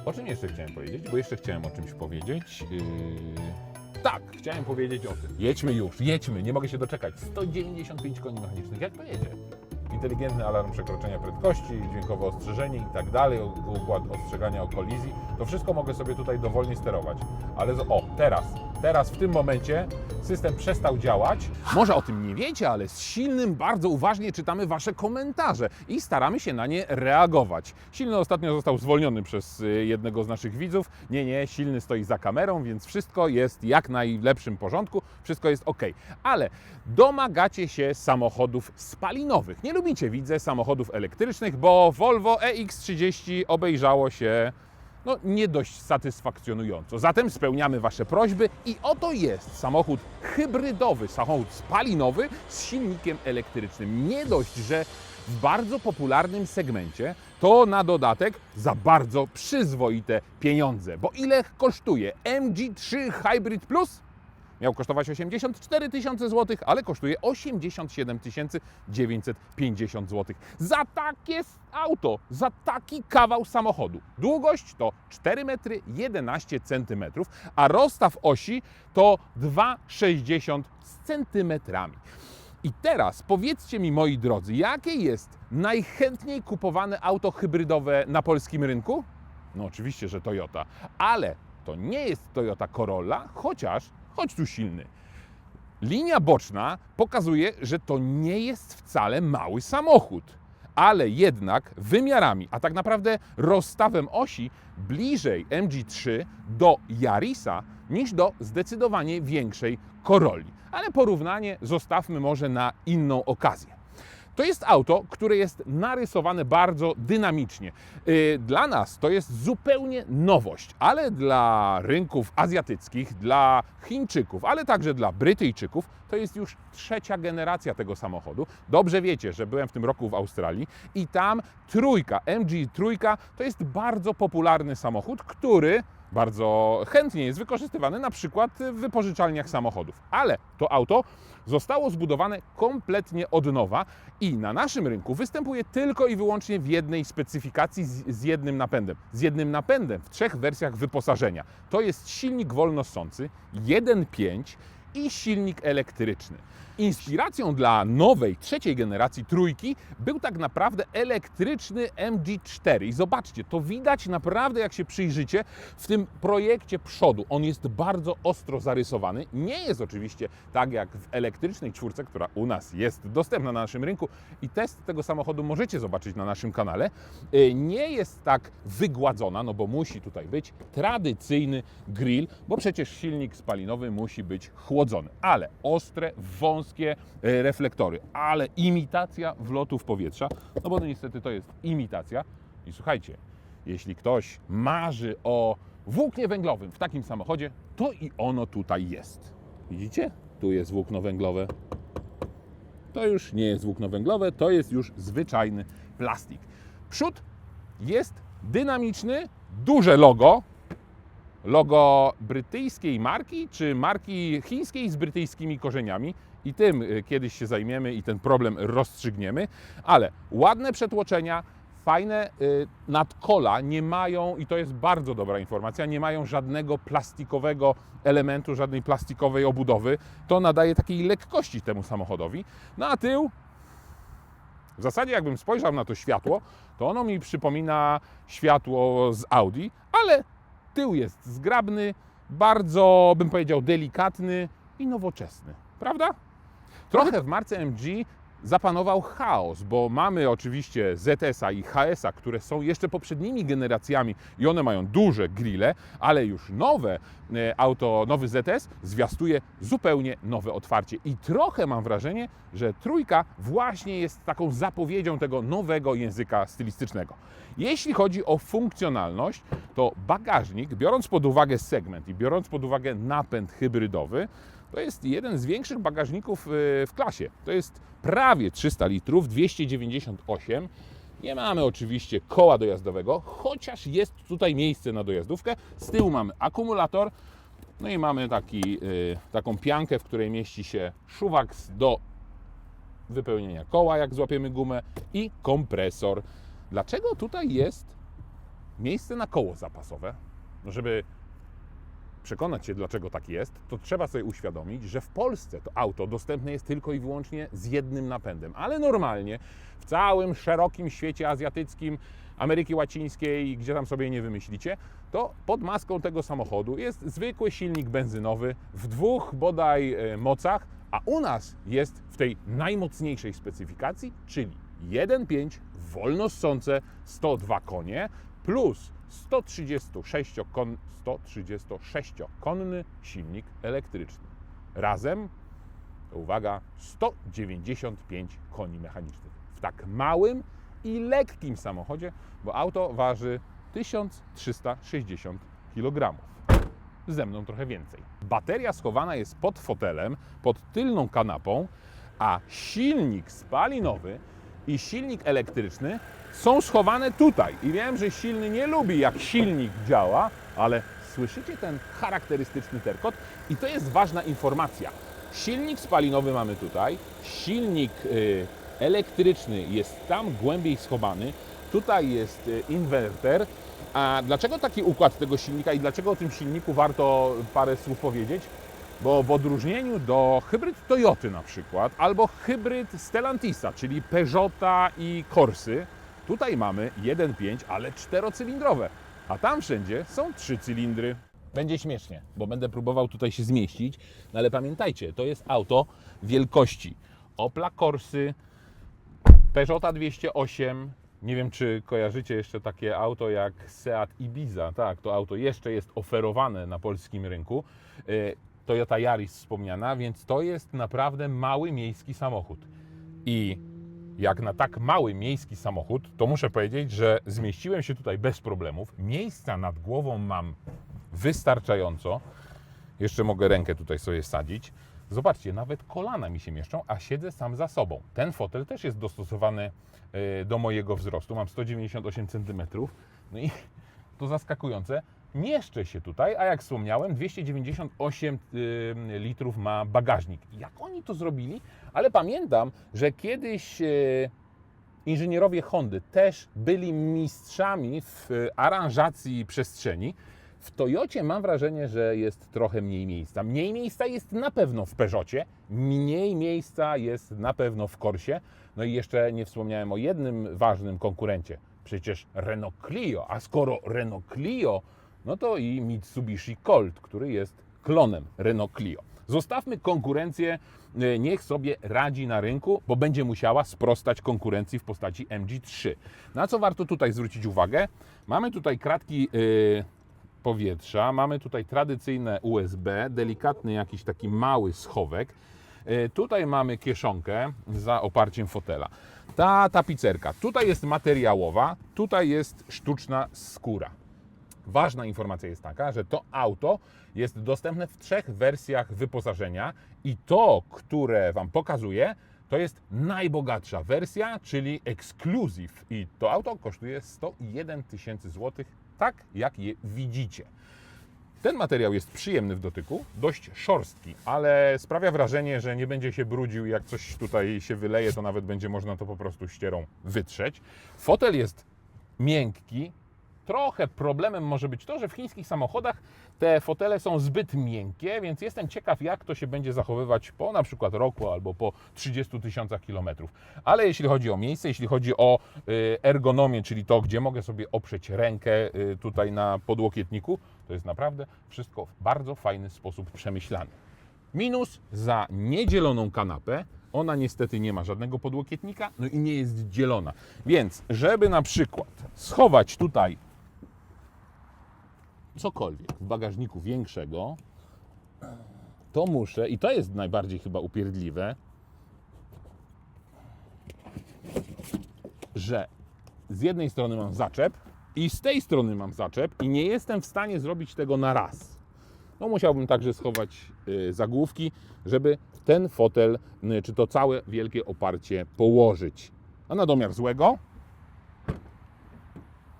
O czym jeszcze chciałem powiedzieć? Bo jeszcze chciałem o czymś powiedzieć. Tak, chciałem powiedzieć o tym. Jedźmy już, jedźmy, nie mogę się doczekać. 195 koni mechanicznych, jak to jedzie? Inteligentny alarm przekroczenia prędkości, dźwiękowe ostrzeżenie i tak dalej, układ ostrzegania o kolizji. To wszystko mogę sobie tutaj dowolnie sterować. Ale teraz, w tym momencie system przestał działać. Może o tym nie wiecie, ale z Silnym bardzo uważnie czytamy Wasze komentarze i staramy się na nie reagować. Silny ostatnio został zwolniony przez jednego z naszych widzów. Nie, Silny stoi za kamerą, więc wszystko jest jak najlepszym porządku, wszystko jest ok. Ale domagacie się samochodów spalinowych. Nie lubicie, widzę, samochodów elektrycznych, bo Volvo EX30 obejrzało się nie dość satysfakcjonująco. Zatem spełniamy Wasze prośby i oto jest samochód hybrydowy, samochód spalinowy z silnikiem elektrycznym. Nie dość, że w bardzo popularnym segmencie, to na dodatek za bardzo przyzwoite pieniądze. Bo ile kosztuje MG3 Hybrid Plus? Miał kosztować 84 000 złotych, ale kosztuje 87 950 zł. Za takie auto, za taki kawał samochodu. Długość to 4 metry 11 cm, a rozstaw osi to 2,60 z centymetrami. I teraz powiedzcie mi, moi drodzy, jakie jest najchętniej kupowane auto hybrydowe na polskim rynku? No oczywiście, że Toyota, ale to nie jest Toyota Corolla, choć tu Silny. Linia boczna pokazuje, że to nie jest wcale mały samochód, ale jednak wymiarami, a tak naprawdę rozstawem osi bliżej MG3 do Yarisa niż do zdecydowanie większej Corolli. Ale porównanie zostawmy może na inną okazję. To jest auto, które jest narysowane bardzo dynamicznie. Dla nas to jest zupełnie nowość, ale dla rynków azjatyckich, dla Chińczyków, ale także dla Brytyjczyków to jest już trzecia generacja tego samochodu. Dobrze wiecie, że byłem w tym roku w Australii i tam MG3 to jest bardzo popularny samochód, który bardzo chętnie jest wykorzystywany na przykład w wypożyczalniach samochodów. Ale to auto zostało zbudowane kompletnie od nowa i na naszym rynku występuje tylko i wyłącznie w jednej specyfikacji z jednym napędem. Z jednym napędem w 3 wersjach wyposażenia. To jest silnik wolnossący 1.5 i silnik elektryczny. Inspiracją dla nowej, trzeciej generacji trójki był tak naprawdę elektryczny MG4. I zobaczcie, to widać naprawdę, jak się przyjrzycie, w tym projekcie przodu. On jest bardzo ostro zarysowany. Nie jest oczywiście tak jak w elektrycznej czwórce, która u nas jest dostępna na naszym rynku i test tego samochodu możecie zobaczyć na naszym kanale. Nie jest tak wygładzona, no bo musi tutaj być tradycyjny grill, bo przecież silnik spalinowy musi być chłodzony. Ale ostre, wąskie reflektory, ale imitacja wlotów powietrza, no bo niestety to jest imitacja. I słuchajcie, jeśli ktoś marzy o włóknie węglowym w takim samochodzie, to i ono tutaj jest. Widzicie? Tu jest włókno węglowe. To już nie jest włókno węglowe, to jest już zwyczajny plastik. Przód jest dynamiczny, duże logo brytyjskiej marki, czy marki chińskiej z brytyjskimi korzeniami. I tym kiedyś się zajmiemy i ten problem rozstrzygniemy. Ale ładne przetłoczenia, fajne nadkola nie mają, i to jest bardzo dobra informacja, nie mają żadnego plastikowego elementu, żadnej plastikowej obudowy. To nadaje takiej lekkości temu samochodowi. No a tył, w zasadzie jakbym spojrzał na to światło, to ono mi przypomina światło z Audi, ale tył jest zgrabny, bardzo, bym powiedział, delikatny i nowoczesny. Prawda? Trochę w marce MG zapanował chaos, bo mamy oczywiście ZS-a i HS-a, które są jeszcze poprzednimi generacjami i one mają duże grille, ale już nowe auto, nowy ZS zwiastuje zupełnie nowe otwarcie. I trochę mam wrażenie, że trójka właśnie jest taką zapowiedzią tego nowego języka stylistycznego. Jeśli chodzi o funkcjonalność, to bagażnik, biorąc pod uwagę segment i biorąc pod uwagę napęd hybrydowy, to jest jeden z większych bagażników w klasie. To jest prawie 300 litrów, 298. Nie mamy oczywiście koła dojazdowego, chociaż jest tutaj miejsce na dojazdówkę. Z tyłu mamy akumulator, no i mamy taką piankę, w której mieści się szuwaks do wypełnienia koła, jak złapiemy gumę, i kompresor. Dlaczego tutaj jest miejsce na koło zapasowe. No żeby przekonać się, dlaczego tak jest, to trzeba sobie uświadomić, że w Polsce to auto dostępne jest tylko i wyłącznie z jednym napędem, ale normalnie w całym szerokim świecie azjatyckim, Ameryki Łacińskiej, gdzie tam sobie nie wymyślicie, to pod maską tego samochodu jest zwykły silnik benzynowy w 2 bodaj mocach, a u nas jest w tej najmocniejszej specyfikacji, czyli 1.5 wolno ssące 102 konie plus 136-konny silnik elektryczny. Razem, uwaga, 195 koni mechanicznych. W tak małym i lekkim samochodzie, bo auto waży 1360 kg. Ze mną trochę więcej. Bateria schowana jest pod fotelem, pod tylną kanapą, a silnik spalinowy i silnik elektryczny są schowane tutaj. I wiem, że silny nie lubi, jak silnik działa, ale słyszycie ten charakterystyczny terkot? I to jest ważna informacja. Silnik spalinowy mamy tutaj, silnik elektryczny jest tam głębiej schowany, tutaj jest inwerter. A dlaczego taki układ tego silnika i dlaczego o tym silniku warto parę słów powiedzieć? Bo w odróżnieniu do hybryd Toyoty na przykład, albo hybryd Stellantisa, czyli Peugeota i Corsy, tutaj mamy 1.5, ale 4-cylindrowe, a tam wszędzie są 3 cylindry. Będzie śmiesznie, bo będę próbował tutaj się zmieścić, no ale pamiętajcie, to jest auto wielkości Opla Corsy, Peugeota 208, nie wiem, czy kojarzycie jeszcze takie auto jak Seat Ibiza. Tak, to auto jeszcze jest oferowane na polskim rynku. Toyota Yaris wspomniana, więc to jest naprawdę mały miejski samochód. I jak na tak mały miejski samochód, to muszę powiedzieć, że zmieściłem się tutaj bez problemów. Miejsca nad głową mam wystarczająco. Jeszcze mogę rękę tutaj sobie wsadzić. Zobaczcie, nawet kolana mi się mieszczą, a siedzę sam za sobą. Ten fotel też jest dostosowany do mojego wzrostu. Mam 198 cm. No i to zaskakujące. Mieszczę się tutaj, a jak wspomniałem, 298 litrów ma bagażnik. Jak oni to zrobili? Ale pamiętam, że kiedyś inżynierowie Hondy też byli mistrzami w aranżacji przestrzeni. W Toyocie mam wrażenie, że jest trochę mniej miejsca. Mniej miejsca jest na pewno w Peugeotie, mniej miejsca jest na pewno w Corsie. No i jeszcze nie wspomniałem o jednym ważnym konkurencie. Przecież Renault Clio, a skoro Renault Clio, no to i Mitsubishi Colt, który jest klonem Renault Clio. Zostawmy konkurencję, niech sobie radzi na rynku, bo będzie musiała sprostać konkurencji w postaci MG3. Na co warto tutaj zwrócić uwagę? Mamy tutaj kratki powietrza, mamy tutaj tradycyjne USB, delikatny jakiś taki mały schowek. Tutaj mamy kieszonkę za oparciem fotela. Ta tapicerka tutaj jest materiałowa, tutaj jest sztuczna skóra. Ważna informacja jest taka, że to auto jest dostępne w 3 wersjach wyposażenia i to, które Wam pokazuję, to jest najbogatsza wersja, czyli Exclusive. I to auto kosztuje 101 000 złotych, tak jak je widzicie. Ten materiał jest przyjemny w dotyku, dość szorstki, ale sprawia wrażenie, że nie będzie się brudził. Jak coś tutaj się wyleje, to nawet będzie można to po prostu ścierą wytrzeć. Fotel jest miękki. Trochę problemem może być to, że w chińskich samochodach te fotele są zbyt miękkie, więc jestem ciekaw, jak to się będzie zachowywać po na przykład roku albo po 30 000 kilometrów. Ale jeśli chodzi o miejsce, jeśli chodzi o ergonomię, czyli to, gdzie mogę sobie oprzeć rękę tutaj na podłokietniku, to jest naprawdę wszystko w bardzo fajny sposób przemyślane. Minus za niedzieloną kanapę. Ona niestety nie ma żadnego podłokietnika, no i nie jest dzielona. Więc, żeby na przykład schować tutaj cokolwiek w bagażniku większego, to muszę, i to jest najbardziej chyba upierdliwe, że z jednej strony mam zaczep i z tej strony mam zaczep i nie jestem w stanie zrobić tego na raz. No musiałbym także schować zagłówki, żeby ten fotel, czy to całe wielkie oparcie położyć. A na domiar złego,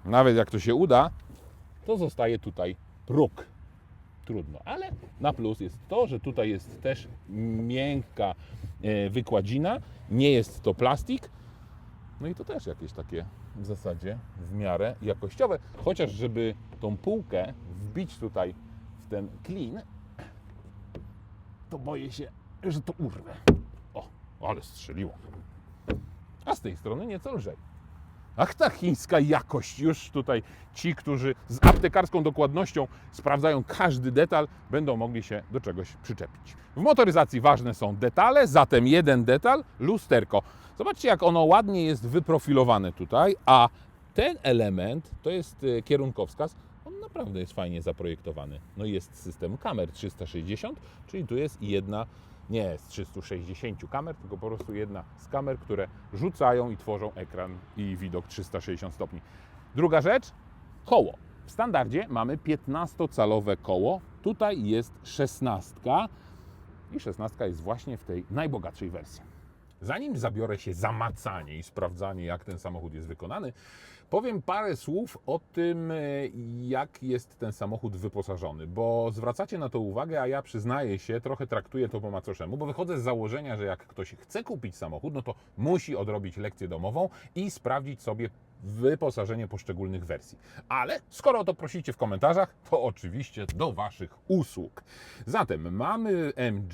nawet jak to się uda, to zostaje tutaj próg. Trudno, ale na plus jest to, że tutaj jest też miękka wykładzina, nie jest to plastik, no i to też jakieś takie w zasadzie w miarę jakościowe, chociaż żeby tą półkę wbić tutaj w ten klin, to boję się, że to urwę. O, ale strzeliło. A z tej strony nieco lżej. Ach, ta chińska jakość. Już tutaj ci, którzy z aptekarską dokładnością sprawdzają każdy detal, będą mogli się do czegoś przyczepić. W motoryzacji ważne są detale, zatem jeden detal, lusterko. Zobaczcie, jak ono ładnie jest wyprofilowane tutaj, a ten element to jest kierunkowskaz. On naprawdę jest fajnie zaprojektowany. No jest system kamer 360, czyli tu jest jedna, nie z 360 kamer, tylko po prostu jedna z kamer, które rzucają i tworzą ekran i widok 360 stopni. Druga rzecz, koło. W standardzie mamy 15-calowe koło, tutaj jest 16 i 16 jest właśnie w tej najbogatszej wersji. Zanim zabiorę się za macanie i sprawdzanie, jak ten samochód jest wykonany, powiem parę słów o tym, jak jest ten samochód wyposażony, bo zwracacie na to uwagę, a ja przyznaję się, trochę traktuję to po macoszemu, bo wychodzę z założenia, że jak ktoś chce kupić samochód, no to musi odrobić lekcję domową i sprawdzić sobie wyposażenie poszczególnych wersji. Ale skoro o to prosicie w komentarzach, to oczywiście do Waszych usług. Zatem mamy MG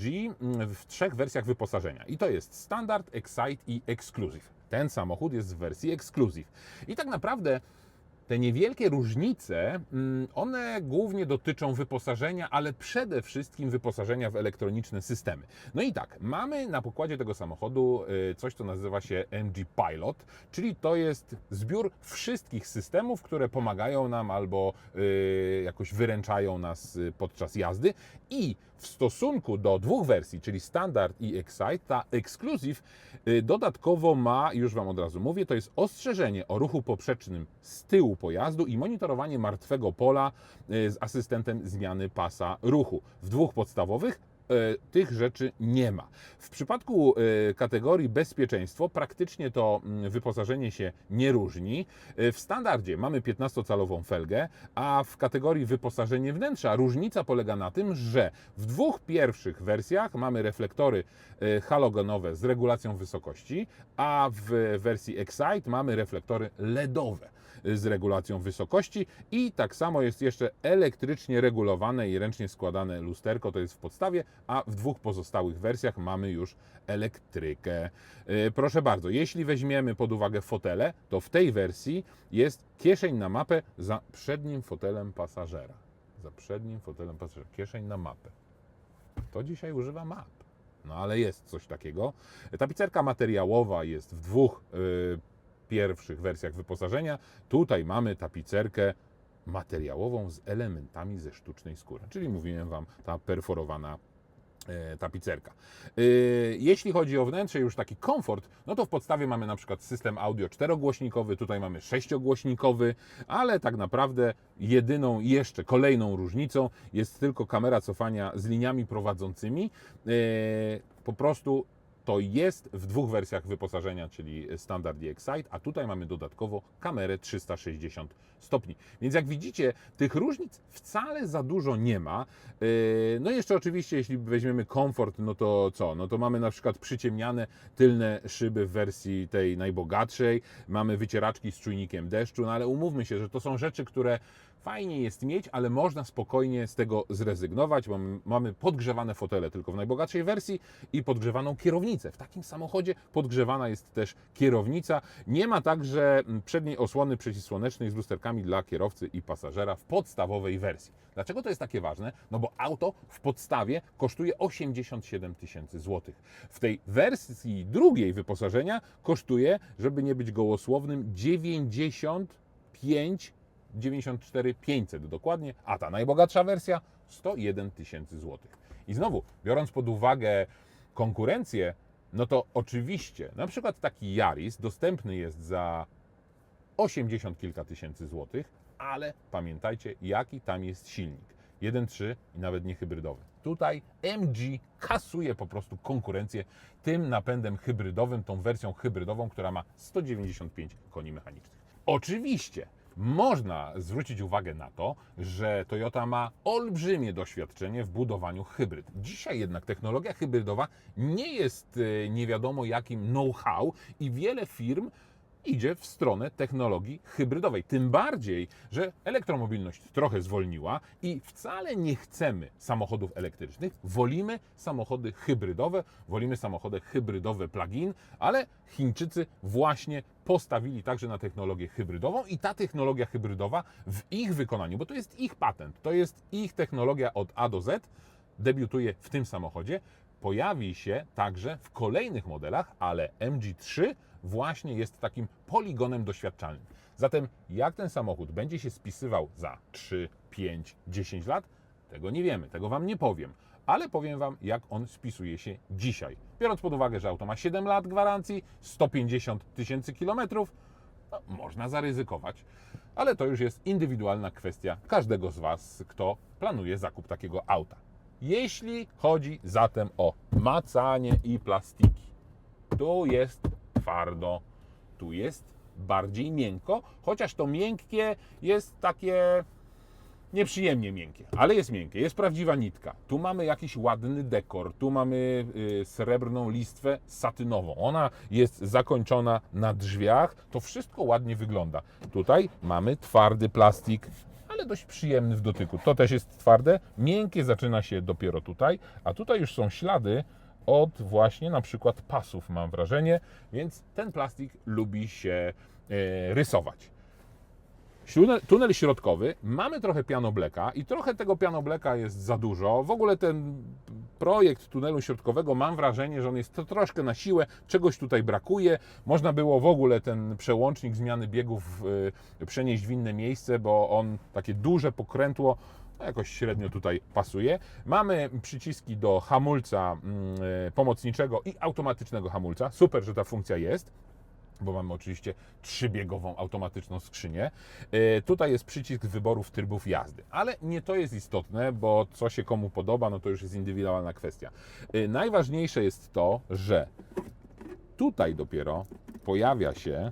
w 3 wersjach wyposażenia i to jest Standard, Excite i Exclusive. Ten samochód jest w wersji Exclusive. I tak naprawdę te niewielkie różnice, one głównie dotyczą wyposażenia, ale przede wszystkim wyposażenia w elektroniczne systemy. No i tak, mamy na pokładzie tego samochodu coś, co nazywa się MG Pilot, czyli to jest zbiór wszystkich systemów, które pomagają nam albo jakoś wyręczają nas podczas jazdy. I w stosunku do 2 wersji, czyli Standard i Excite, ta Exclusive dodatkowo ma, już Wam od razu mówię, to jest ostrzeżenie o ruchu poprzecznym z tyłu pojazdu i monitorowanie martwego pola z asystentem zmiany pasa ruchu. W 2 podstawowych tych rzeczy nie ma. W przypadku kategorii bezpieczeństwo praktycznie to wyposażenie się nie różni. W standardzie mamy 15-calową felgę, a w kategorii wyposażenie wnętrza różnica polega na tym, że w 2 pierwszych wersjach mamy reflektory halogenowe z regulacją wysokości, a w wersji Excite mamy reflektory LEDowe z regulacją wysokości i tak samo jest jeszcze elektrycznie regulowane i ręcznie składane lusterko, to jest w podstawie, a w 2 pozostałych wersjach mamy już elektrykę. Proszę bardzo, jeśli weźmiemy pod uwagę fotele, to w tej wersji jest kieszeń na mapę za przednim fotelem pasażera. Za przednim fotelem pasażera. Kieszeń na mapę. To dzisiaj używa map. No ale jest coś takiego. Tapicerka materiałowa jest w 2 pierwszych wersjach wyposażenia. Tutaj mamy tapicerkę materiałową z elementami ze sztucznej skóry, czyli mówiłem Wam, ta perforowana tapicerka. Jeśli chodzi o wnętrze, już taki komfort, no to w podstawie mamy na przykład system audio 4-głośnikowy, tutaj mamy 6-głośnikowy, ale tak naprawdę jedyną jeszcze kolejną różnicą jest tylko kamera cofania z liniami prowadzącymi. Po prostu to jest w 2 wersjach wyposażenia, czyli Standard i Excite, a tutaj mamy dodatkowo kamerę 360 stopni. Więc jak widzicie, tych różnic wcale za dużo nie ma. No jeszcze oczywiście, jeśli weźmiemy komfort, no to co? No to mamy na przykład przyciemniane tylne szyby w wersji tej najbogatszej, mamy wycieraczki z czujnikiem deszczu, no ale umówmy się, że to są rzeczy, które fajnie jest mieć, ale można spokojnie z tego zrezygnować, bo mamy podgrzewane fotele tylko w najbogatszej wersji i podgrzewaną kierownicę. W takim samochodzie podgrzewana jest też kierownica. Nie ma także przedniej osłony przeciwsłonecznej z lusterkami dla kierowcy i pasażera w podstawowej wersji. Dlaczego to jest takie ważne? No bo auto w podstawie kosztuje 87 000 złotych. W tej wersji drugiej wyposażenia kosztuje, żeby nie być gołosłownym, 94 500 dokładnie, a ta najbogatsza wersja 101 000 złotych. I znowu, biorąc pod uwagę konkurencję, no to oczywiście na przykład taki Yaris dostępny jest za 80 kilka tysięcy złotych, ale pamiętajcie, jaki tam jest silnik. 1.3 i nawet nie hybrydowy. Tutaj MG kasuje po prostu konkurencję tym napędem hybrydowym, tą wersją hybrydową, która ma 195 koni mechanicznych. Oczywiście można zwrócić uwagę na to, że Toyota ma olbrzymie doświadczenie w budowaniu hybryd. Dzisiaj jednak technologia hybrydowa nie jest nie wiadomo jakim know-how i wiele firm idzie w stronę technologii hybrydowej. Tym bardziej, że elektromobilność trochę zwolniła i wcale nie chcemy samochodów elektrycznych, wolimy samochody hybrydowe plug-in, ale Chińczycy właśnie postawili także na technologię hybrydową i ta technologia hybrydowa w ich wykonaniu, bo to jest ich patent, to jest ich technologia od A do Z, debiutuje w tym samochodzie, pojawi się także w kolejnych modelach, ale MG3 właśnie jest takim poligonem doświadczalnym. Zatem jak ten samochód będzie się spisywał za 3, 5, 10 lat, tego nie wiemy, tego Wam nie powiem, ale powiem Wam, jak on spisuje się dzisiaj. Biorąc pod uwagę, że auto ma 7 lat gwarancji, 150 000 kilometrów, no, można zaryzykować, ale to już jest indywidualna kwestia każdego z Was, kto planuje zakup takiego auta. Jeśli chodzi zatem o macanie i plastiki, tu jest twardo, tu jest bardziej miękko, chociaż to miękkie jest takie nieprzyjemnie miękkie, ale jest miękkie, jest prawdziwa nitka. Tu mamy jakiś ładny dekor, tu mamy srebrną listwę satynową. Ona jest zakończona na drzwiach, to wszystko ładnie wygląda. Tutaj mamy twardy plastik, ale dość przyjemny w dotyku. To też jest twarde, miękkie zaczyna się dopiero tutaj, a tutaj już są ślady od właśnie na przykład pasów, mam wrażenie, więc ten plastik lubi się rysować. Tunel środkowy, mamy trochę pianobleka i trochę tego pianobleka jest za dużo. W ogóle ten projekt tunelu środkowego, mam wrażenie, że on jest troszkę na siłę, czegoś tutaj brakuje. Można było w ogóle ten przełącznik zmiany biegów przenieść w inne miejsce, bo on takie duże pokrętło jakoś średnio tutaj pasuje. Mamy przyciski do hamulca pomocniczego i automatycznego hamulca. Super, że ta funkcja jest, bo mamy oczywiście trzybiegową automatyczną skrzynię. Tutaj jest przycisk wyborów trybów jazdy, ale nie to jest istotne, bo co się komu podoba, no to już jest indywidualna kwestia. Najważniejsze jest to, że tutaj dopiero pojawia się,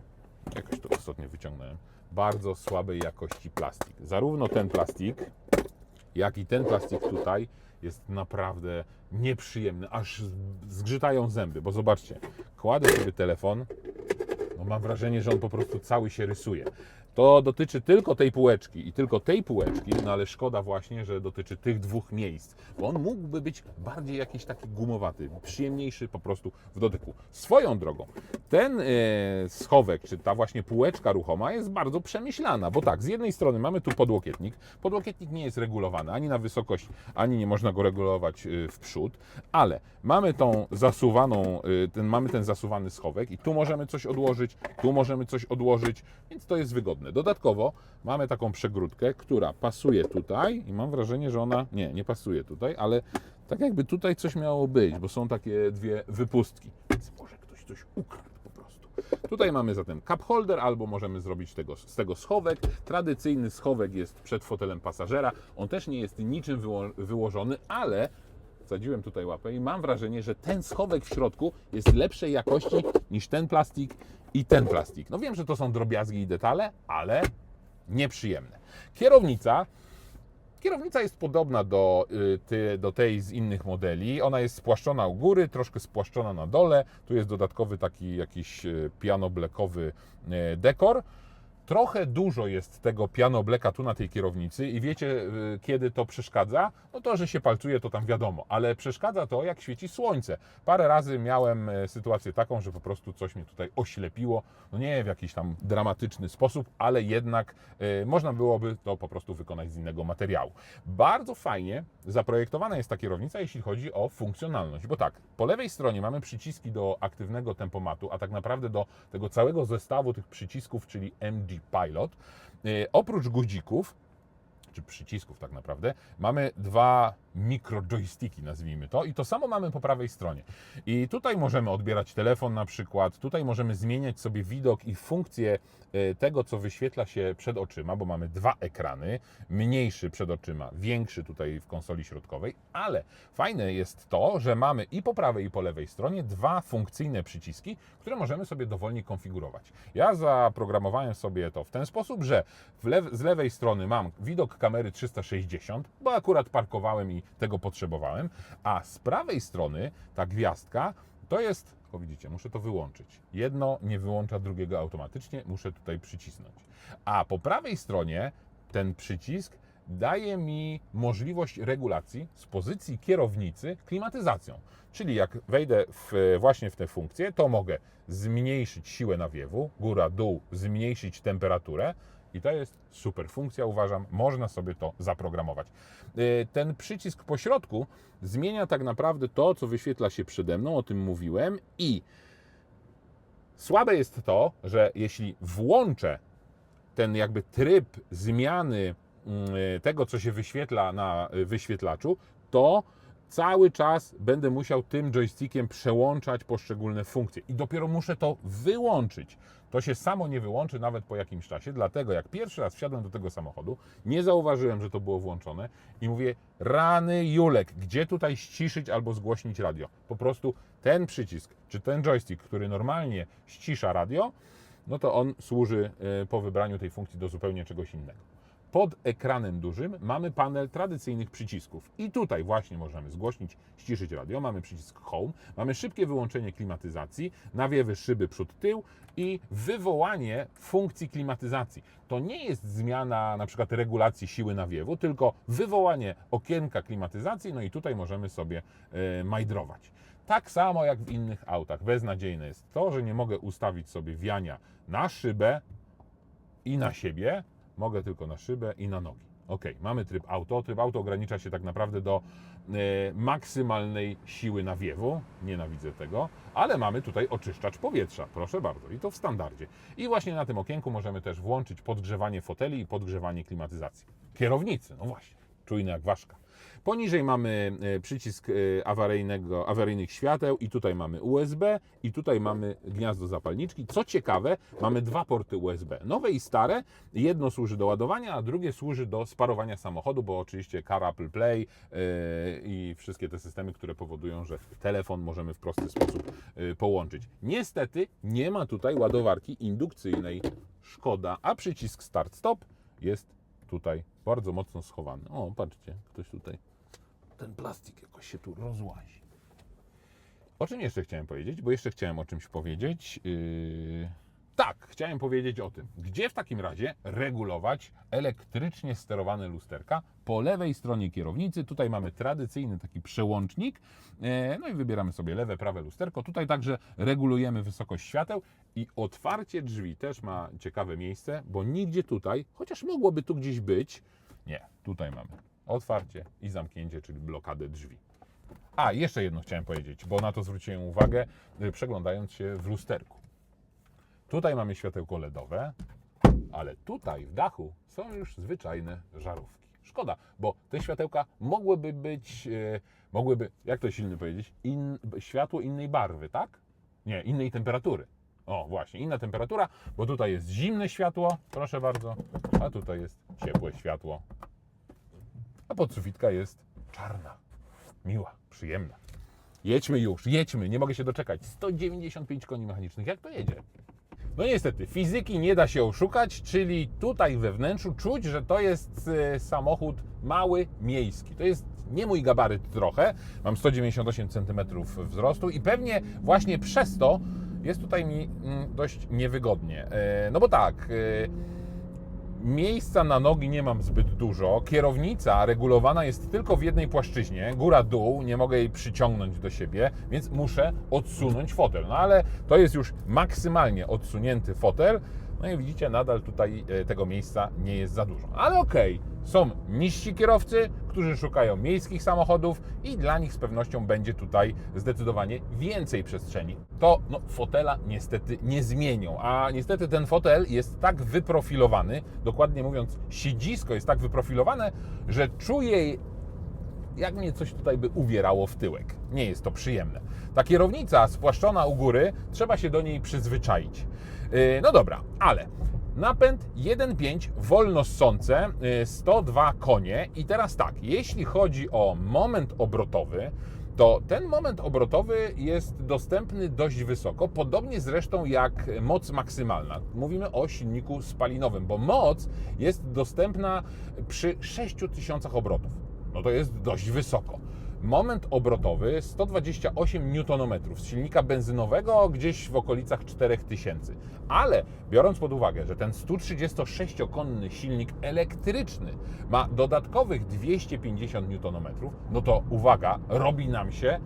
jakoś to istotnie wyciągnąłem, bardzo słabej jakości plastik. Zarówno ten plastik, jak i ten plastik tutaj jest naprawdę nieprzyjemny, aż zgrzytają zęby, bo zobaczcie, kładę sobie telefon, no mam wrażenie, że on po prostu cały się rysuje. To dotyczy tylko tej półeczki i tylko tej półeczki, no ale szkoda właśnie, że dotyczy tych dwóch miejsc, bo on mógłby być bardziej jakiś taki gumowaty, przyjemniejszy po prostu w dotyku. Swoją drogą, ten schowek, czy ta właśnie półeczka ruchoma jest bardzo przemyślana, bo tak, z jednej strony mamy tu podłokietnik. Podłokietnik nie jest regulowany ani na wysokość, ani nie można go regulować w przód, ale mamy tą zasuwaną, mamy ten zasuwany schowek i tu możemy coś odłożyć, tu możemy coś odłożyć, więc to jest wygodne. Dodatkowo mamy taką przegródkę, która pasuje tutaj i mam wrażenie, że ona nie pasuje tutaj, ale tak jakby tutaj coś miało być, bo są takie dwie wypustki, więc może ktoś coś ukradł po prostu. Tutaj mamy zatem cup holder, albo możemy zrobić z tego schowek. Tradycyjny schowek jest przed fotelem pasażera. On też nie jest niczym wyłożony, ale wsadziłem tutaj łapę i mam wrażenie, że ten schowek w środku jest lepszej jakości niż ten plastik i ten plastik. No wiem, że to są drobiazgi i detale, ale nieprzyjemne. Kierownica jest podobna do tej z innych modeli. Ona jest spłaszczona u góry, troszkę spłaszczona na dole. Tu jest dodatkowy taki jakiś piano-blekowy dekor. Trochę dużo jest tego piano-bleka tu na tej kierownicy i wiecie, kiedy to przeszkadza? No to, że się palcuje, to tam wiadomo, ale przeszkadza to, jak świeci słońce. Parę razy miałem sytuację taką, że po prostu coś mnie tutaj oślepiło, no nie w jakiś tam dramatyczny sposób, ale jednak można byłoby to po prostu wykonać z innego materiału. Bardzo fajnie zaprojektowana jest ta kierownica, jeśli chodzi o funkcjonalność, bo tak, po lewej stronie mamy przyciski do aktywnego tempomatu, a tak naprawdę do tego całego zestawu tych przycisków, czyli MG Pilot. Oprócz guzików, czy przycisków tak naprawdę, mamy dwa mikro joysticki, nazwijmy to, i to samo mamy po prawej stronie. I tutaj możemy odbierać telefon na przykład, tutaj możemy zmieniać sobie widok i funkcję tego, co wyświetla się przed oczyma, bo mamy dwa ekrany, mniejszy przed oczyma, większy tutaj w konsoli środkowej, ale fajne jest to, że mamy i po prawej i po lewej stronie dwa funkcyjne przyciski, które możemy sobie dowolnie konfigurować. Ja zaprogramowałem sobie to w ten sposób, że z lewej strony mam widok kamery 360, bo akurat parkowałem i tego potrzebowałem, a z prawej strony ta gwiazdka to jest O, widzicie, muszę to wyłączyć. Jedno nie wyłącza drugiego automatycznie, muszę tutaj przycisnąć. A po prawej stronie ten przycisk daje mi możliwość regulacji z pozycji kierownicy klimatyzacją. Czyli jak wejdę właśnie w tę funkcję, to mogę zmniejszyć siłę nawiewu, góra, dół, zmniejszyć temperaturę i to jest super funkcja, uważam, można sobie to zaprogramować. Ten przycisk po środku zmienia tak naprawdę to, co wyświetla się przede mną, o tym mówiłem, i słabe jest to, że jeśli włączę ten jakby tryb zmiany tego, co się wyświetla na wyświetlaczu, to cały czas będę musiał tym joystickiem przełączać poszczególne funkcje i dopiero muszę to wyłączyć. To się samo nie wyłączy nawet po jakimś czasie, dlatego jak pierwszy raz wsiadłem do tego samochodu, nie zauważyłem, że to było włączone i mówię, rany Julek, gdzie tutaj ściszyć albo zgłośnić radio? Po prostu ten przycisk, czy ten joystick, który normalnie ścisza radio, no to on służy po wybraniu tej funkcji do zupełnie czegoś innego. Pod ekranem dużym mamy panel tradycyjnych przycisków i tutaj właśnie możemy zgłośnić, ściszyć radio, mamy przycisk Home, mamy szybkie wyłączenie klimatyzacji, nawiewy szyby przód-tył i wywołanie funkcji klimatyzacji. To nie jest zmiana na przykład regulacji siły nawiewu, tylko wywołanie okienka klimatyzacji, no i tutaj możemy sobie majdrować. Tak samo jak w innych autach. Beznadziejne jest to, że nie mogę ustawić sobie wiania na szybę i na siebie, mogę tylko na szybę i na nogi. Ok, mamy tryb auto. Tryb auto ogranicza się tak naprawdę do maksymalnej siły nawiewu. Nienawidzę tego, ale mamy tutaj oczyszczacz powietrza. Proszę bardzo, i to w standardzie. I właśnie na tym okienku możemy też włączyć podgrzewanie foteli i podgrzewanie klimatyzacji. Kierownicy, no właśnie, czujny jak ważka. Poniżej mamy przycisk awaryjnych świateł i tutaj mamy USB i tutaj mamy gniazdo zapalniczki. Co ciekawe, mamy dwa porty USB, nowe i stare. Jedno służy do ładowania, a drugie służy do sparowania samochodu, bo oczywiście Car Apple Play i wszystkie te systemy, które powodują, że telefon możemy w prosty sposób połączyć. Niestety nie ma tutaj ładowarki indukcyjnej. Szkoda, a przycisk Start-Stop jest tutaj bardzo mocno schowany. O, patrzcie, ktoś tutaj, ten plastik jakoś się tu rozłazi. O czym jeszcze chciałem powiedzieć? Bo jeszcze chciałem o czymś powiedzieć. Tak, chciałem powiedzieć o tym, gdzie w takim razie regulować elektrycznie sterowane lusterka. Po lewej stronie kierownicy, tutaj mamy tradycyjny taki przełącznik, no i wybieramy sobie lewe, prawe lusterko. Tutaj także regulujemy wysokość świateł i otwarcie drzwi też ma ciekawe miejsce, bo nigdzie tutaj, chociaż mogłoby tu gdzieś być, nie, tutaj mamy otwarcie i zamknięcie, czyli blokadę drzwi. A, jeszcze jedno chciałem powiedzieć, bo na to zwróciłem uwagę, przeglądając się w lusterku. Tutaj mamy światełko LEDowe, ale tutaj w dachu są już zwyczajne żarówki. Szkoda, bo te światełka mogłyby być, jak to silnie powiedzieć, światło innej barwy, tak? Nie, innej temperatury. O, właśnie, inna temperatura, bo tutaj jest zimne światło, proszę bardzo, a tutaj jest ciepłe światło. A podsufitka jest czarna, miła, przyjemna. Jedźmy już, jedźmy, nie mogę się doczekać. 195 koni mechanicznych, jak to jedzie? No niestety, fizyki nie da się oszukać, czyli tutaj we wnętrzu czuć, że to jest samochód mały, miejski. To jest nie mój gabaryt trochę, mam 198 cm wzrostu i pewnie właśnie przez to jest tutaj mi dość niewygodnie. No bo tak, miejsca na nogi nie mam zbyt dużo, kierownica regulowana jest tylko w jednej płaszczyźnie, góra-dół, nie mogę jej przyciągnąć do siebie, więc muszę odsunąć fotel. No ale to jest już maksymalnie odsunięty fotel, no i widzicie, nadal tutaj tego miejsca nie jest za dużo. Ale okej, są niżsi kierowcy, którzy szukają miejskich samochodów i dla nich z pewnością będzie tutaj zdecydowanie więcej przestrzeni. To fotela niestety nie zmienią, a niestety ten fotel jest tak wyprofilowany, dokładnie mówiąc siedzisko jest tak wyprofilowane, że czuję, jak mnie coś tutaj by uwierało w tyłek. Nie jest to przyjemne. Ta kierownica spłaszczona u góry, trzeba się do niej przyzwyczaić. No dobra, ale napęd 1.5 wolno ssące, 102 konie i teraz tak, jeśli chodzi o moment obrotowy, to ten moment obrotowy jest dostępny dość wysoko, podobnie zresztą jak moc maksymalna. Mówimy o silniku spalinowym, bo moc jest dostępna przy 6000 obrotów. No to jest dość wysoko. Moment obrotowy 128 Nm z silnika benzynowego gdzieś w okolicach 4000. Ale biorąc pod uwagę, że ten 136-konny silnik elektryczny ma dodatkowych 250 Nm, no to uwaga, robi nam się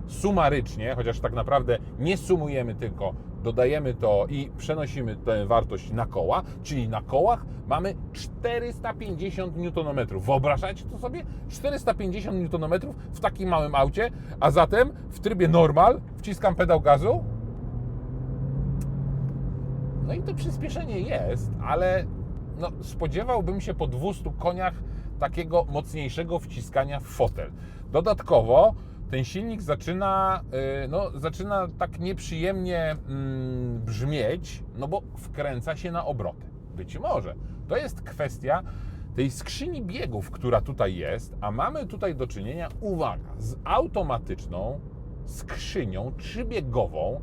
sumarycznie, chociaż tak naprawdę nie sumujemy, tylko dodajemy to i przenosimy tę wartość na koła, czyli na kołach mamy 450 Nm. Wyobrażacie to sobie? 450 Nm w takim małym aucie, a zatem w trybie normal wciskam pedał gazu. No i to przyspieszenie jest, ale no, spodziewałbym się po 200 koniach takiego mocniejszego wciskania w fotel. Dodatkowo ten silnik zaczyna tak nieprzyjemnie brzmieć, no bo wkręca się na obroty. Być może. To jest kwestia tej skrzyni biegów, która tutaj jest, a mamy tutaj do czynienia, uwaga, z automatyczną skrzynią trzybiegową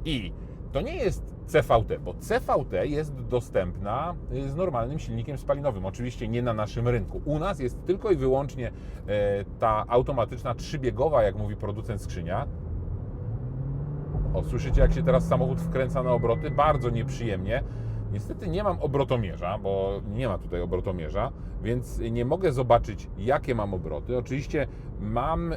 i to nie jest CVT, bo CVT jest dostępna z normalnym silnikiem spalinowym. Oczywiście nie na naszym rynku. U nas jest tylko i wyłącznie ta automatyczna trzybiegowa, jak mówi producent, skrzynia. O, słyszycie, jak się teraz samochód wkręca na obroty? Bardzo nieprzyjemnie. Niestety nie mam obrotomierza, bo nie ma tutaj obrotomierza, więc nie mogę zobaczyć, jakie mam obroty. Oczywiście mam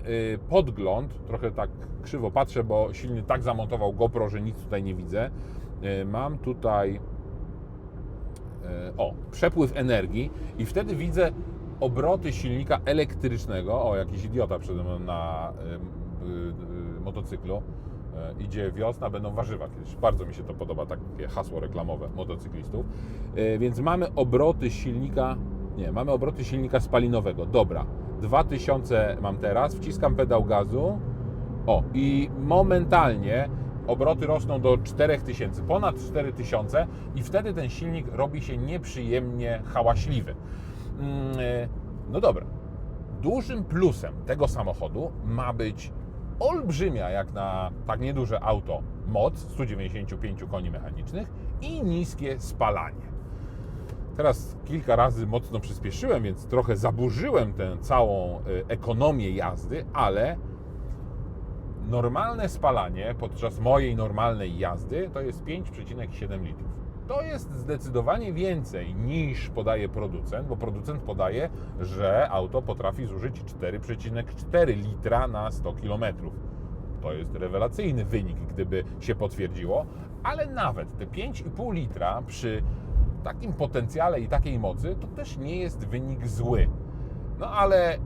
podgląd, trochę tak krzywo patrzę, bo silny tak zamontował GoPro, że nic tutaj nie widzę. Mam tutaj przepływ energii i wtedy widzę obroty silnika elektrycznego. O, jakiś idiota przede mną na motocyklu. Idzie wiosna, będą warzywa kiedyś. Bardzo mi się to podoba, takie hasło reklamowe motocyklistów. Więc mamy obroty silnika spalinowego. Dobra, 2000 mam teraz, wciskam pedał gazu. O, i momentalnie obroty rosną do 4000, ponad 4000 i wtedy ten silnik robi się nieprzyjemnie hałaśliwy. No dobra, dużym plusem tego samochodu ma być olbrzymia, jak na tak nieduże auto, moc 195 koni mechanicznych i niskie spalanie. Teraz kilka razy mocno przyspieszyłem, więc trochę zaburzyłem tę całą ekonomię jazdy, ale normalne spalanie podczas mojej normalnej jazdy to jest 5,7 litrów. To jest zdecydowanie więcej niż podaje producent, bo producent podaje, że auto potrafi zużyć 4,4 litra na 100 km. To jest rewelacyjny wynik, gdyby się potwierdziło, ale nawet te 5,5 litra przy takim potencjale i takiej mocy to też nie jest wynik zły. No ale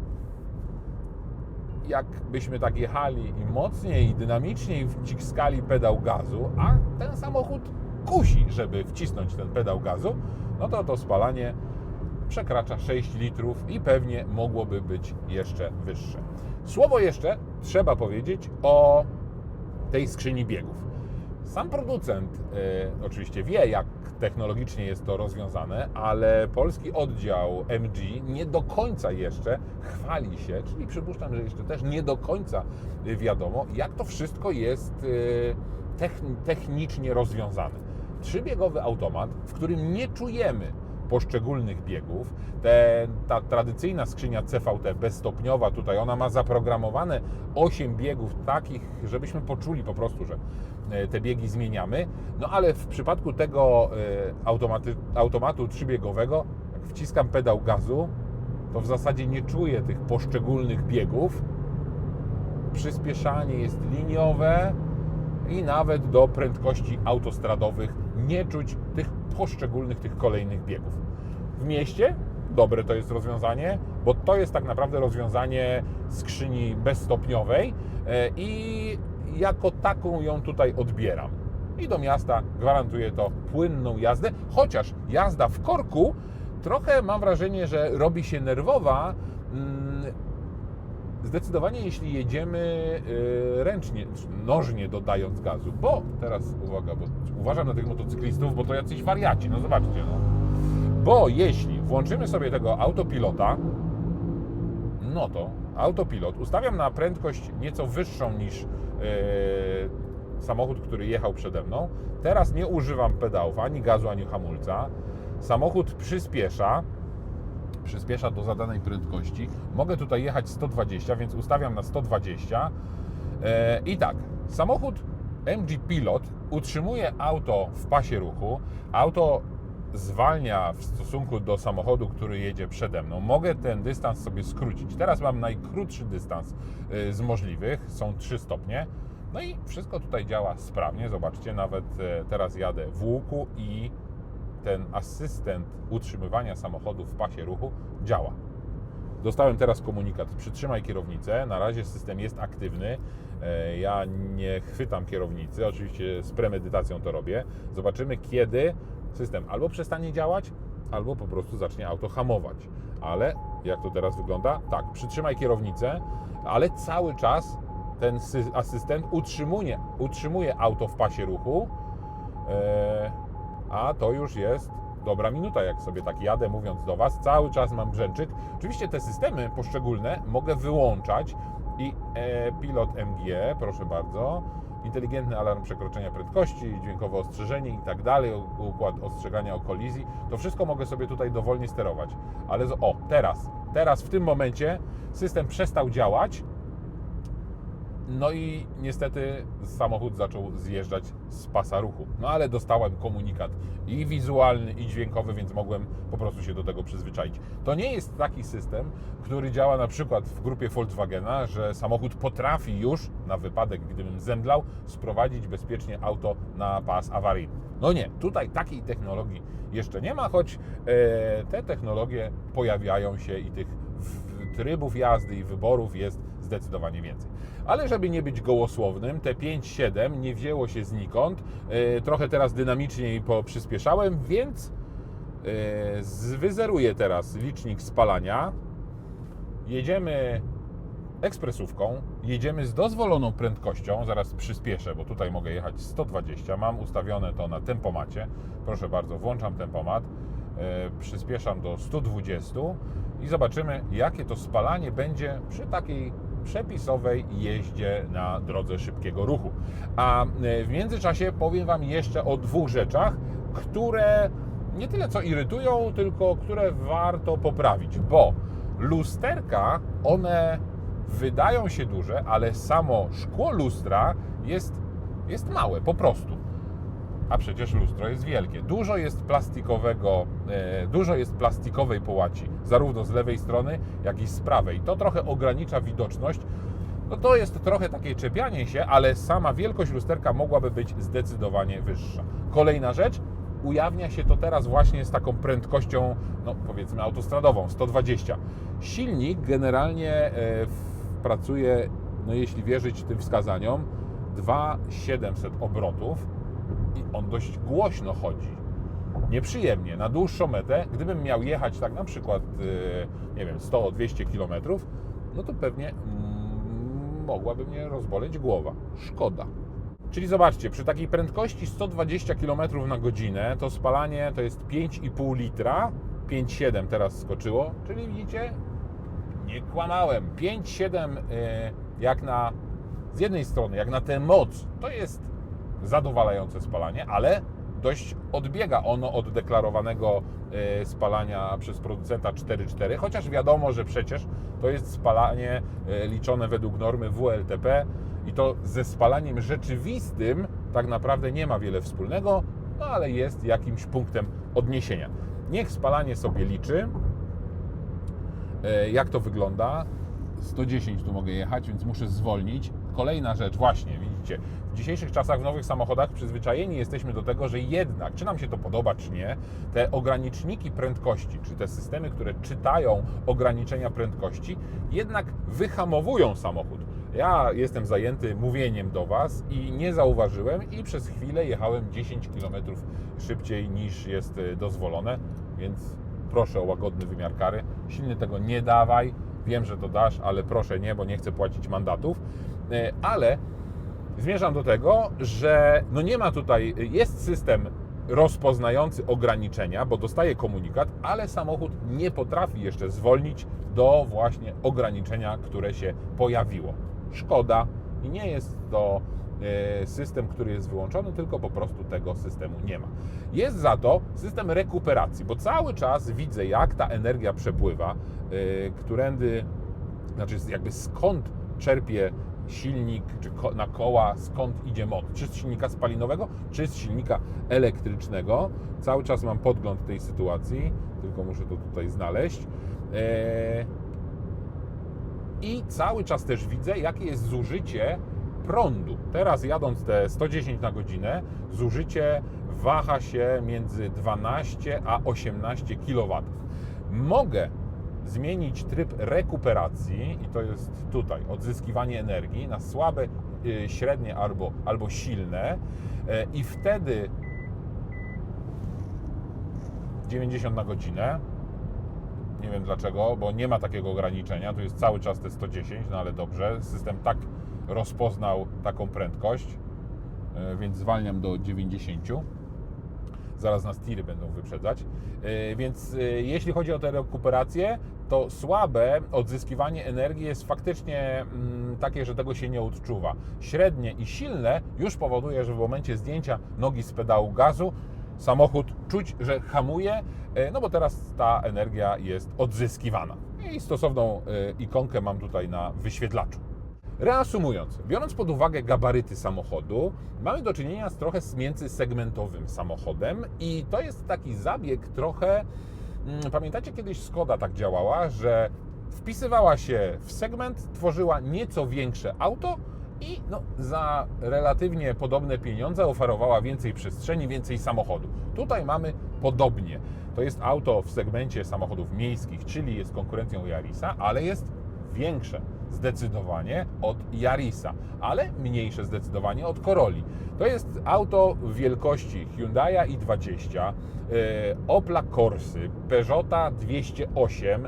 jakbyśmy tak jechali i mocniej, i dynamiczniej wciskali pedał gazu, a ten samochód kusi, żeby wcisnąć ten pedał gazu, no to spalanie przekracza 6 litrów i pewnie mogłoby być jeszcze wyższe. Słowo jeszcze trzeba powiedzieć o tej skrzyni biegów. Sam producent oczywiście wie, jak technologicznie jest to rozwiązane, ale polski oddział MG nie do końca jeszcze chwali się, czyli przypuszczam, że jeszcze też nie do końca wiadomo, jak to wszystko jest technicznie rozwiązane. Trzybiegowy automat, w którym nie czujemy poszczególnych biegów. Ta tradycyjna skrzynia CVT bezstopniowa, tutaj ona ma zaprogramowane 8 biegów takich, żebyśmy poczuli po prostu, że te biegi zmieniamy. No ale w przypadku tego automatu trzybiegowego, jak wciskam pedał gazu, to w zasadzie nie czuję tych poszczególnych biegów. Przyspieszanie jest liniowe i nawet do prędkości autostradowych nie czuć tych poszczególnych, tych kolejnych biegów. W mieście dobre to jest rozwiązanie, bo to jest tak naprawdę rozwiązanie skrzyni bezstopniowej i jako taką ją tutaj odbieram. I do miasta gwarantuje to płynną jazdę, chociaż jazda w korku trochę mam wrażenie, że robi się nerwowa, zdecydowanie jeśli jedziemy ręcznie, nożnie dodając gazu, bo teraz uwaga, bo uważam na tych motocyklistów, bo to jacyś wariaci, no zobaczcie, no. Bo jeśli włączymy sobie tego autopilota, no to autopilot ustawiam na prędkość nieco wyższą niż samochód, który jechał przede mną. Teraz nie używam pedałów, ani gazu, ani hamulca. Samochód przyspiesza. przyspiesza do zadanej prędkości. Mogę tutaj jechać 120, więc ustawiam na 120. I tak, samochód MG Pilot utrzymuje auto w pasie ruchu. Auto zwalnia w stosunku do samochodu, który jedzie przede mną. Mogę ten dystans sobie skrócić. Teraz mam najkrótszy dystans z możliwych. Są 3 stopnie. No i wszystko tutaj działa sprawnie. Zobaczcie, nawet teraz jadę w łuku i ten asystent utrzymywania samochodu w pasie ruchu działa. Dostałem teraz komunikat: przytrzymaj kierownicę. Na razie system jest aktywny. Ja nie chwytam kierownicy. Oczywiście z premedytacją to robię. Zobaczymy, kiedy system albo przestanie działać, albo po prostu zacznie auto hamować. Ale jak to teraz wygląda? Tak, przytrzymaj kierownicę, ale cały czas ten asystent utrzymuje auto w pasie ruchu, a to już jest dobra minuta, jak sobie tak jadę, mówiąc do Was. Cały czas mam brzęczyk. Oczywiście te systemy poszczególne mogę wyłączać i Pilot MG, proszę bardzo, inteligentny alarm przekroczenia prędkości, dźwiękowe ostrzeżenie i tak dalej, układ ostrzegania o kolizji, to wszystko mogę sobie tutaj dowolnie sterować. Ale teraz w tym momencie system przestał działać, no i niestety samochód zaczął zjeżdżać z pasa ruchu. No ale dostałem komunikat i wizualny, i dźwiękowy, więc mogłem po prostu się do tego przyzwyczaić. To nie jest taki system, który działa na przykład w grupie Volkswagena, że samochód potrafi już, na wypadek gdybym zemdlał, sprowadzić bezpiecznie auto na pas awaryjny. No nie, tutaj takiej technologii jeszcze nie ma, choć te technologie pojawiają się i tych trybów jazdy i wyborów jest zdecydowanie więcej. Ale żeby nie być gołosłownym, te 5.7 nie wzięło się znikąd. Trochę teraz dynamiczniej przyspieszałem, więc wyzeruję teraz licznik spalania. Jedziemy ekspresówką, jedziemy z dozwoloną prędkością. Zaraz przyspieszę, bo tutaj mogę jechać 120. Mam ustawione to na tempomacie. Proszę bardzo, włączam tempomat, przyspieszam do 120 i zobaczymy, jakie to spalanie będzie przy takiej przepisowej jeździe na drodze szybkiego ruchu. A w międzyczasie powiem Wam jeszcze o 2 rzeczach, które nie tyle co irytują, tylko które warto poprawić, bo lusterka, one wydają się duże, ale samo szkło lustra jest małe, po prostu. A przecież lustro jest wielkie. Dużo jest plastikowej połaci, zarówno z lewej strony, jak i z prawej. To trochę ogranicza widoczność. No to jest trochę takie czepianie się, ale sama wielkość lusterka mogłaby być zdecydowanie wyższa. Kolejna rzecz, ujawnia się to teraz właśnie z taką prędkością, no powiedzmy autostradową, 120. Silnik generalnie pracuje, no jeśli wierzyć tym wskazaniom, 2700 obrotów i on dość głośno chodzi. Nieprzyjemnie, na dłuższą metę, gdybym miał jechać tak na przykład, nie wiem, 100-200 km, no to pewnie mogłaby mnie rozboleć głowa. Szkoda. Czyli zobaczcie, przy takiej prędkości 120 km na godzinę to spalanie to jest 5,5 litra, 5,7 teraz skoczyło, czyli widzicie, nie kłamałem, 5,7 z jednej strony, jak na tę moc, to jest zadowalające spalanie, ale dość odbiega ono od deklarowanego spalania przez producenta 4.4, chociaż wiadomo, że przecież to jest spalanie liczone według normy WLTP i to ze spalaniem rzeczywistym tak naprawdę nie ma wiele wspólnego, no ale jest jakimś punktem odniesienia. Niech spalanie sobie liczy. Jak to wygląda? 110 tu mogę jechać, więc muszę zwolnić. Kolejna rzecz, właśnie, widzicie, w dzisiejszych czasach w nowych samochodach przyzwyczajeni jesteśmy do tego, że jednak, czy nam się to podoba, czy nie, te ograniczniki prędkości, czy te systemy, które czytają ograniczenia prędkości, jednak wyhamowują samochód. Ja jestem zajęty mówieniem do Was i nie zauważyłem i przez chwilę jechałem 10 km szybciej niż jest dozwolone, więc proszę o łagodny wymiar kary. Silny tego nie dawaj. Wiem, że to dasz, ale proszę nie, bo nie chcę płacić mandatów. Ale zmierzam do tego, że no nie ma tutaj, jest system rozpoznający ograniczenia, bo dostaje komunikat, ale samochód nie potrafi jeszcze zwolnić do właśnie ograniczenia, które się pojawiło. Szkoda i nie jest to system, który jest wyłączony, tylko po prostu tego systemu nie ma. Jest za to system rekuperacji, bo cały czas widzę, jak ta energia przepływa, którędy, znaczy jakby skąd czerpie silnik, czy na koła, skąd idzie moc, czy z silnika spalinowego, czy z silnika elektrycznego. Cały czas mam podgląd tej sytuacji, tylko muszę to tutaj znaleźć. I cały czas też widzę, jakie jest zużycie prądu. Teraz jadąc te 110 na godzinę, zużycie waha się między 12 a 18 kW. Mogę zmienić tryb rekuperacji i to jest tutaj odzyskiwanie energii na słabe, średnie albo silne i wtedy 90 na godzinę. Nie wiem dlaczego, bo nie ma takiego ograniczenia, tu jest cały czas te 110, no ale dobrze, system tak rozpoznał taką prędkość, więc zwalniam do 90. Zaraz nas tiry będą wyprzedzać. Więc jeśli chodzi o tę rekuperację, to słabe odzyskiwanie energii jest faktycznie takie, że tego się nie odczuwa. Średnie i silne już powoduje, że w momencie zdjęcia nogi z pedału gazu samochód czuć, że hamuje, no bo teraz ta energia jest odzyskiwana. I stosowną ikonkę mam tutaj na wyświetlaczu. Reasumując, biorąc pod uwagę gabaryty samochodu, mamy do czynienia z trochę międzysegmentowym samochodem i to jest taki zabieg trochę, pamiętacie kiedyś Skoda tak działała, że wpisywała się w segment, tworzyła nieco większe auto i za relatywnie podobne pieniądze oferowała więcej przestrzeni, więcej samochodu. Tutaj mamy podobnie. To jest auto w segmencie samochodów miejskich, czyli jest konkurencją Yarisa, ale jest większe zdecydowanie od Yarisa, ale mniejsze zdecydowanie od Corolli. To jest auto wielkości Hyundai'a i20, Opla Corsy, Peugeota 208,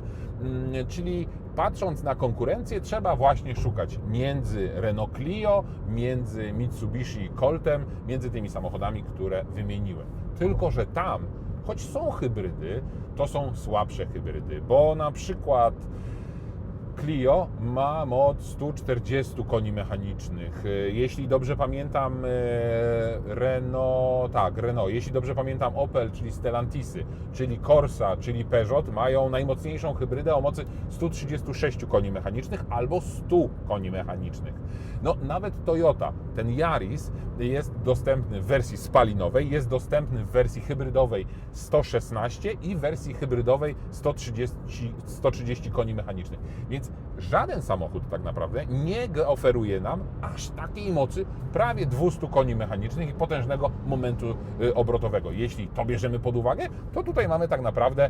czyli patrząc na konkurencję trzeba właśnie szukać między Renault Clio, między Mitsubishi Coltem, między tymi samochodami, które wymieniłem. Tylko że tam, choć są hybrydy, to są słabsze hybrydy, bo na przykład Clio ma moc 140 koni mechanicznych. Jeśli dobrze pamiętam Renault, jeśli dobrze pamiętam Opel, czyli Stellantisy, czyli Corsa, czyli Peugeot mają najmocniejszą hybrydę o mocy 136 koni mechanicznych albo 100 koni mechanicznych. Nawet Toyota, ten Yaris jest dostępny w wersji spalinowej, jest dostępny w wersji hybrydowej 116 i w wersji hybrydowej 130 koni mechanicznych. Więc żaden samochód tak naprawdę nie oferuje nam aż takiej mocy prawie 200 koni mechanicznych i potężnego momentu obrotowego. Jeśli to bierzemy pod uwagę, to tutaj mamy tak naprawdę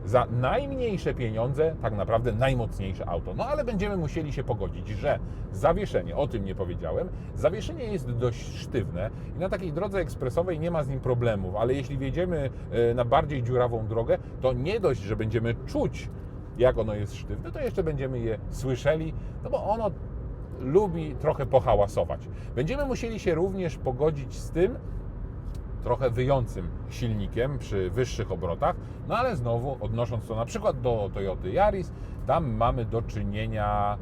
za najmniejsze pieniądze tak naprawdę najmocniejsze auto. Ale będziemy musieli się pogodzić, że zawieszenie, o tym nie powiedziałem, zawieszenie jest dość sztywne i na takiej drodze ekspresowej nie ma z nim problemów, ale jeśli wjedziemy na bardziej dziurawą drogę, to nie dość, że będziemy czuć, jak ono jest sztywne, to jeszcze będziemy je słyszeli, bo ono lubi trochę pohałasować. Będziemy musieli się również pogodzić z tym trochę wyjącym silnikiem przy wyższych obrotach, ale znowu odnosząc to na przykład do Toyoty Yaris, tam mamy do czynienia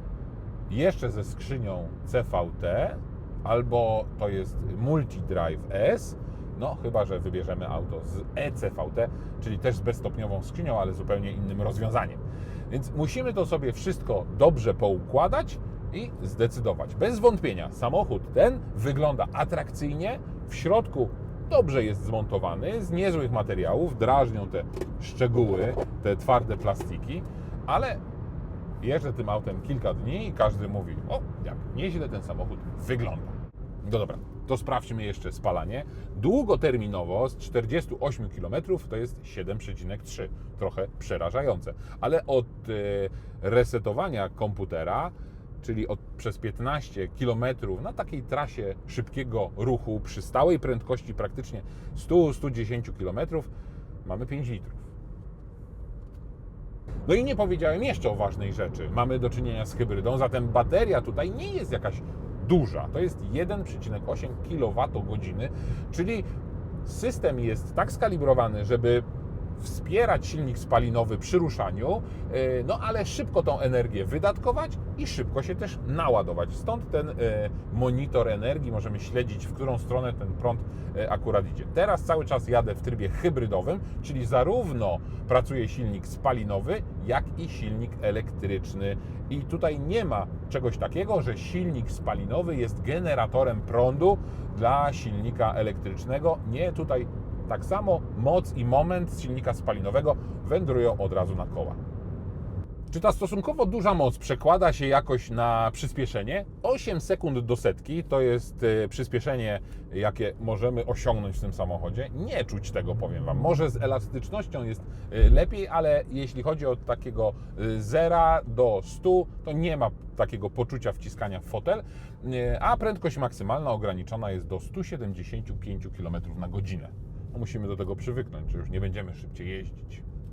jeszcze ze skrzynią CVT, albo to jest Multidrive S, chyba że wybierzemy auto z eCVT, czyli też z bezstopniową skrzynią, ale zupełnie innym rozwiązaniem. Więc musimy to sobie wszystko dobrze poukładać i zdecydować. Bez wątpienia samochód ten wygląda atrakcyjnie, w środku dobrze jest zmontowany, z niezłych materiałów, drażnią te szczegóły, te twarde plastiki, ale jeżdżę tym autem kilka dni i każdy mówi, jak nieźle ten samochód wygląda. Dobra, to sprawdźmy jeszcze spalanie. Długoterminowo z 48 km to jest 7,3. Trochę przerażające. Ale od resetowania komputera, czyli przez 15 km na takiej trasie szybkiego ruchu przy stałej prędkości praktycznie 100-110 km mamy 5 litrów. I nie powiedziałem jeszcze o ważnej rzeczy. Mamy do czynienia z hybrydą, zatem bateria tutaj nie jest jakaś duża. To jest 1,8 kWh, czyli system jest tak skalibrowany, żeby wspierać silnik spalinowy przy ruszaniu, no ale szybko tą energię wydatkować i szybko się też naładować. Stąd ten monitor energii, możemy śledzić, w którą stronę ten prąd akurat idzie. Teraz cały czas jadę w trybie hybrydowym, czyli zarówno pracuje silnik spalinowy, jak i silnik elektryczny. I tutaj nie ma czegoś takiego, że silnik spalinowy jest generatorem prądu dla silnika elektrycznego. Nie, tutaj tak samo moc i moment z silnika spalinowego wędrują od razu na koła. Czy ta stosunkowo duża moc przekłada się jakoś na przyspieszenie? 8 sekund do setki to jest przyspieszenie, jakie możemy osiągnąć w tym samochodzie. Nie czuć tego, powiem Wam. Może z elastycznością jest lepiej, ale jeśli chodzi o takiego 0 do 100, to nie ma takiego poczucia wciskania w fotel, a prędkość maksymalna ograniczona jest do 175 km na godzinę. Musimy do tego przywyknąć, że już nie będziemy szybciej jeździć.